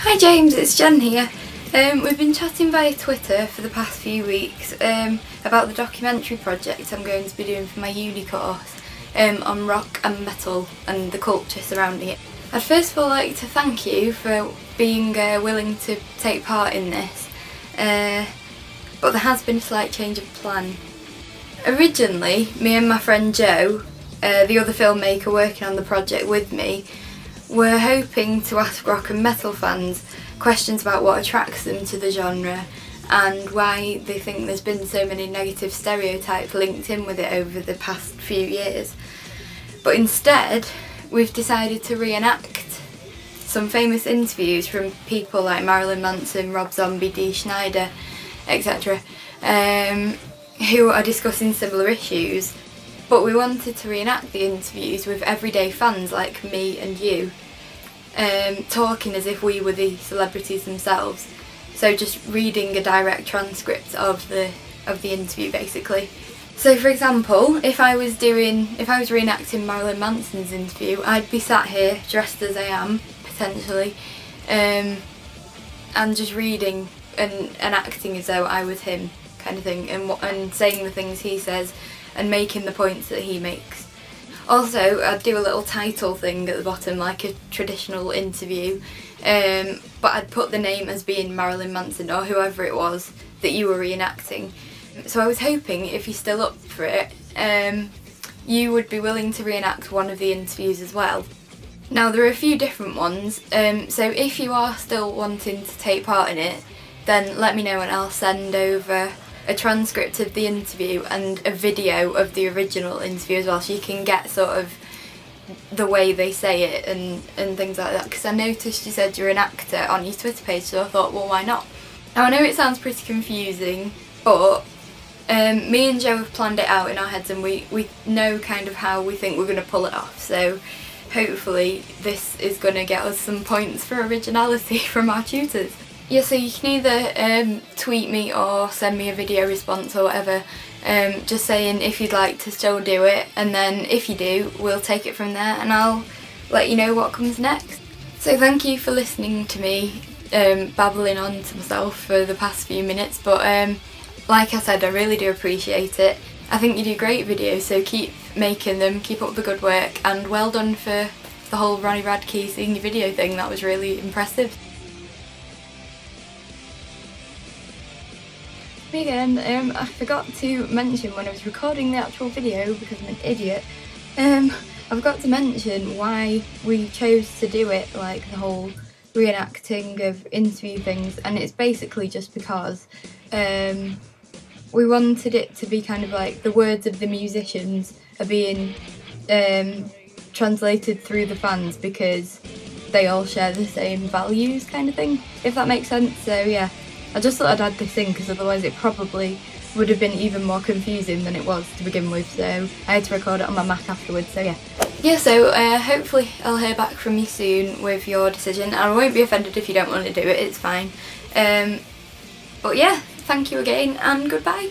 Hi James, it's Jen here. We've been chatting via Twitter for the past few weeks about the documentary project I'm going to be doing for my uni course on rock and metal and the culture surrounding it. I'd first of all like to thank you for being willing to take part in this, but there has been a slight change of plan. Originally, me and my friend Joe, the other filmmaker working on the project with me, were hoping to ask rock and metal fans questions about what attracts them to the genre and why they think there's been so many negative stereotypes linked in with it over the past few years. But instead, we've decided to reenact some famous interviews from people like Marilyn Manson, Rob Zombie, Dee Snider, etc., who are discussing similar issues. But we wanted to reenact the interviews with everyday fans like me and you, talking as if we were the celebrities themselves. So just reading a direct transcript of the interview basically. So for example, if I was reenacting Marilyn Manson's interview, I'd be sat here dressed as I am, potentially, and just reading and acting as though I was him, kind of thing, and saying the things he says and making the points that he makes. Also, I'd do a little title thing at the bottom, like a traditional interview, but I'd put the name as being Marilyn Manson or whoever it was that you were reenacting. So I was hoping, if you're still up for it, you would be willing to reenact one of the interviews as well. Now there are a few different ones, so if you are still wanting to take part in it, then let me know and I'll send over a transcript of the interview and a video of the original interview as well, so you can get sort of the way they say it and things like that, because I noticed you said you're an actor on your Twitter page, so I thought, well, why not? Now I know it sounds pretty confusing, but me and Joe have planned it out in our heads and we know kind of how we think we're going to pull it off, so hopefully this is going to get us some points for originality from our tutors. Yeah, so you can either tweet me or send me a video response or whatever, just saying if you'd like to still do it, and then if you do, we'll take it from there and I'll let you know what comes next. So thank you for listening to me babbling on to myself for the past few minutes, but like I said, I really do appreciate it. I think you do great videos, so keep making them, keep up the good work, and well done for the whole Ronnie Radke senior video thing, that was really impressive. Again, I forgot to mention when I was recording the actual video, because I'm an idiot, I forgot to mention why we chose to do it, like the whole reenacting of interview things, and it's basically just because we wanted it to be kind of like the words of the musicians are being translated through the fans because they all share the same values, kind of thing, if that makes sense. So yeah, I just thought I'd add this in because otherwise it probably would have been even more confusing than it was to begin with, so I had to record it on my Mac afterwards, so yeah. Yeah, so hopefully I'll hear back from you soon with your decision. I won't be offended if you don't want to do it, it's fine. But yeah, thank you again and goodbye.